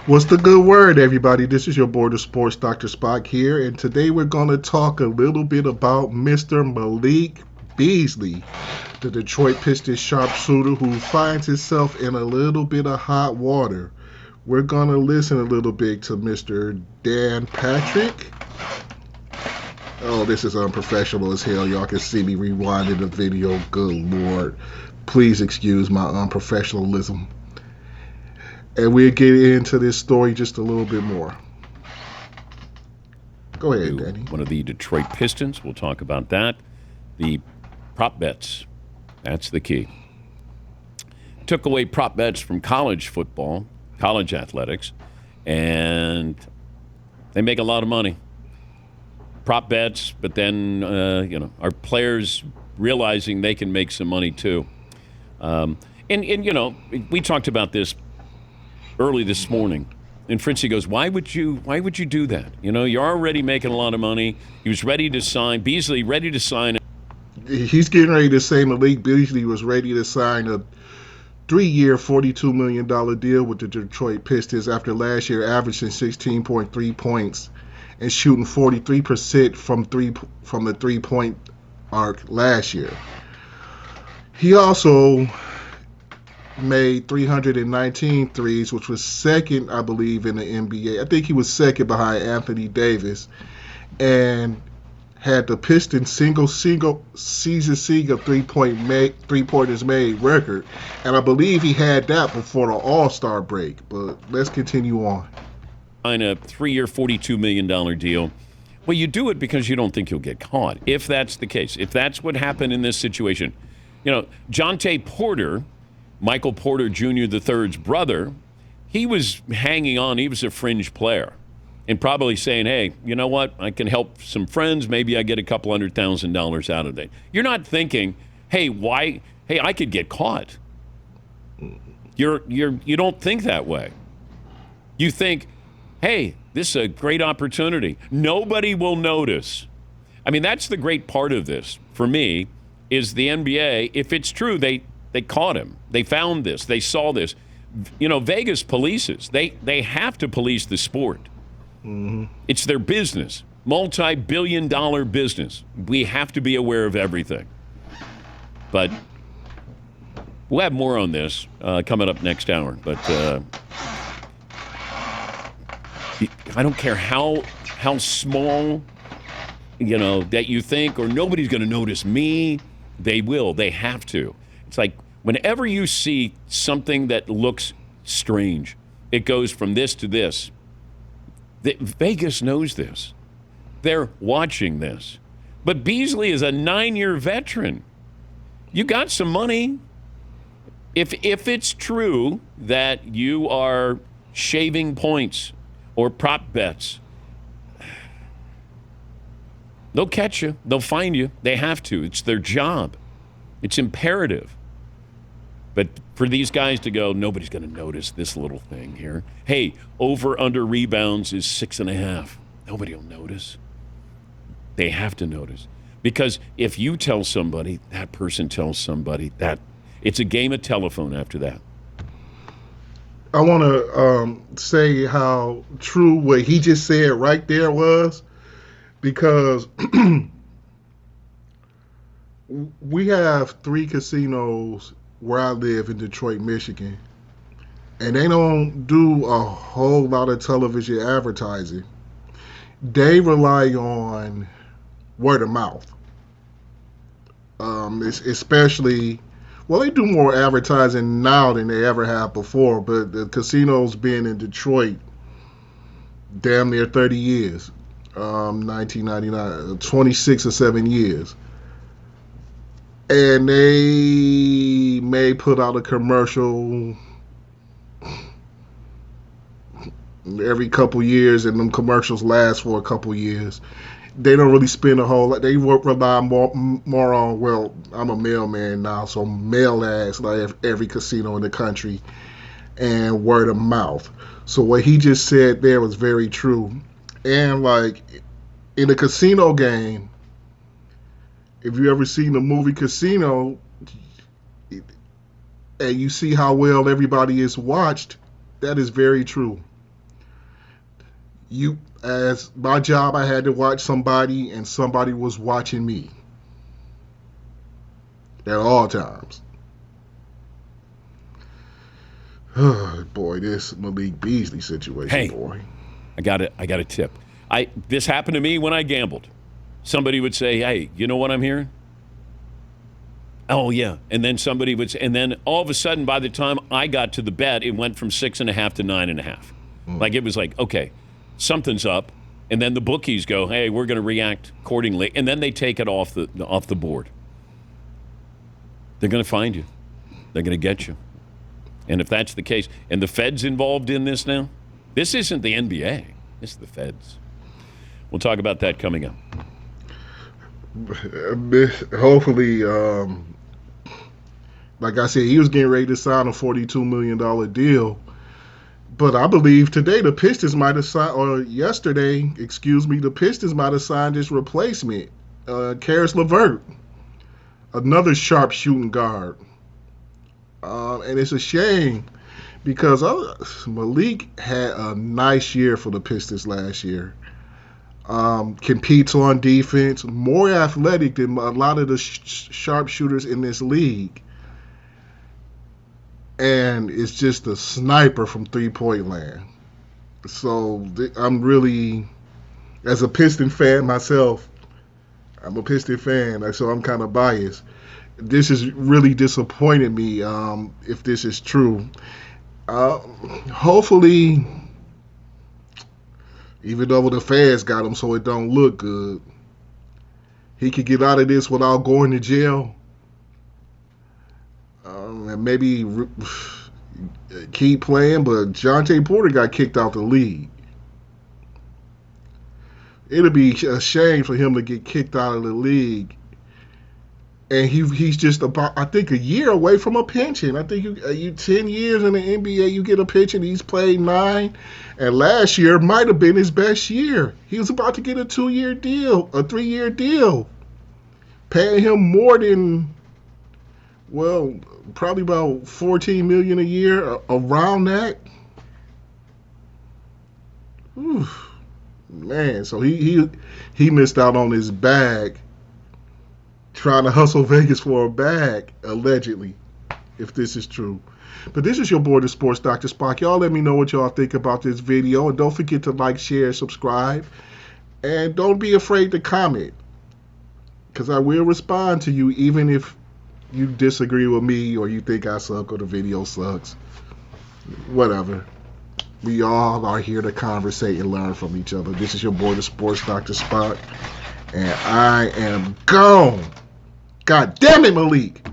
What's the good word, everybody? This is your Board of Sports, Dr. Spock here, and today we're going to talk a little bit about Mr. Malik Beasley, the Detroit Pistons sharpshooter who finds himself in a little bit of hot water. We're going to listen a little bit to Mr. Dan Patrick. Oh, this is unprofessional as hell. Y'all can see me rewinding the video. Good Lord. Please excuse my unprofessionalism. And we'll get into this story just a little bit more. Go ahead, Danny. One of the Detroit Pistons. We'll talk about that. The prop bets. That's the key. Took away prop bets from college football, college athletics, and they make a lot of money. Prop bets, but then, our players realizing they can make some money too. We talked about this early this morning, and Fritzy goes, why would you do that? You're already making a lot of money. He was ready to sign. Beasley ready to sign. He's getting ready to say Malik Beasley was ready to sign a 3-year, $42 million deal with the Detroit Pistons after last year averaging 16.3 points and shooting 43% from the three-point arc last year. He also made 319 threes, which was second, I believe, in the NBA. I think he was second behind Anthony Davis, and had the Pistons single season three-pointers made record, and I believe he had that before the All-Star break. But let's continue on. On a 3-year, $42 million deal. Well, you do it because you don't think you'll get caught. If that's the case, if that's what happened in this situation, Jonte Porter, Michael Porter Jr. III's brother, he was hanging on. He was a fringe player and probably saying, hey, you know what? I can help some friends. Maybe I get a couple $100,000 out of it. You're not thinking, hey, why? Hey, I could get caught. You don't think that way. You think, hey, this is a great opportunity. Nobody will notice. I mean, that's the great part of this for me is the NBA. If it's true, they caught him. They found this. They saw this. Vegas polices. They have to police the sport. Mm-hmm. It's their business, multi-billion-dollar business. We have to be aware of everything. But we'll have more on this coming up next hour. But I don't care how small, that you think, or nobody's going to notice me. They will. They have to. It's like whenever you see something that looks strange, it goes from this to this. Vegas knows this. They're watching this. But Beasley is a 9-year veteran. You got some money. If it's true that you are shaving points or prop bets, they'll catch you. They'll find you. They have to. It's their job. It's imperative. But for these guys to go, nobody's going to notice this little thing here. Hey, over-under rebounds is 6.5. Nobody will notice. They have to notice. Because if you tell somebody, that person tells somebody, that it's a game of telephone after that. I want to say how true what he just said right there was, because we have 3 casinos where I live in Detroit, Michigan, and they don't do a whole lot of television advertising. They rely on word of mouth. Especially, well, they do more advertising now than they ever have before, but the casino's been in Detroit damn near 30 years, 1999, 26 or 7 years. And they may put out a commercial every couple years, and them commercials last for a couple years. They don't really spend a whole lot. They rely more on, well, I'm a mailman now, so mail ads like every casino in the country and word of mouth. So what he just said there was very true. And like in a casino game, if you ever seen the movie Casino and you see how well everybody is watched, that is very true. As my job, I had to watch somebody, and somebody was watching me at all times. Boy, this Malik Beasley situation, Hey, boy. I got a tip. This happened to me when I gambled. Somebody would say, "Hey, you know what I'm hearing?" Oh yeah, and then somebody would say, and then all of a sudden, by the time I got to the bet, it went from 6.5 to 9.5. Like it was like, okay, something's up, and then the bookies go, "Hey, we're going to react accordingly," and then they take it off the board. They're going to find you. They're going to get you. And if that's the case, and the Fed's involved in this now, this isn't the NBA. This is the Feds. We'll talk about that coming up. Hopefully, like I said, he was getting ready to sign a $42 million deal. But I believe today the Pistons might have signed, or yesterday, the Pistons might have signed his replacement, Karis LeVert, another sharp shooting guard. And it's a shame because Malik had a nice year for the Pistons last year. Competes on defense, more athletic than a lot of the sharpshooters in this league. And it's just a sniper from three-point land. So I'm really, as a Piston fan myself, I'm a Piston fan, so I'm kind of biased. This is really disappointed me if this is true. Hopefully, even though the fans got him so it don't look good, he could get out of this without going to jail. And maybe keep playing, but Jonte Porter got kicked out the league. It'll be a shame for him to get kicked out of the league. And he's just about, I think, a year away from a pension. I think you 10 years in the NBA, you get a pension. He's played 9. And last year might have been his best year. He was about to get a 2-year deal, a 3-year deal. Paying him more than, well, probably about $14 million a year, around that. Whew. Man, so he missed out on his bag trying to hustle Vegas for a bag, allegedly, if this is true. But this is your boy, the Sports Dr. Spock. Y'all let me know what y'all think about this video. And don't forget to like, share, subscribe. And don't be afraid to comment, because I will respond to you even if you disagree with me or you think I suck or the video sucks. Whatever. We all are here to conversate and learn from each other. This is your boy, the Sports Dr. Spock. And I am gone. God damn it, Malik.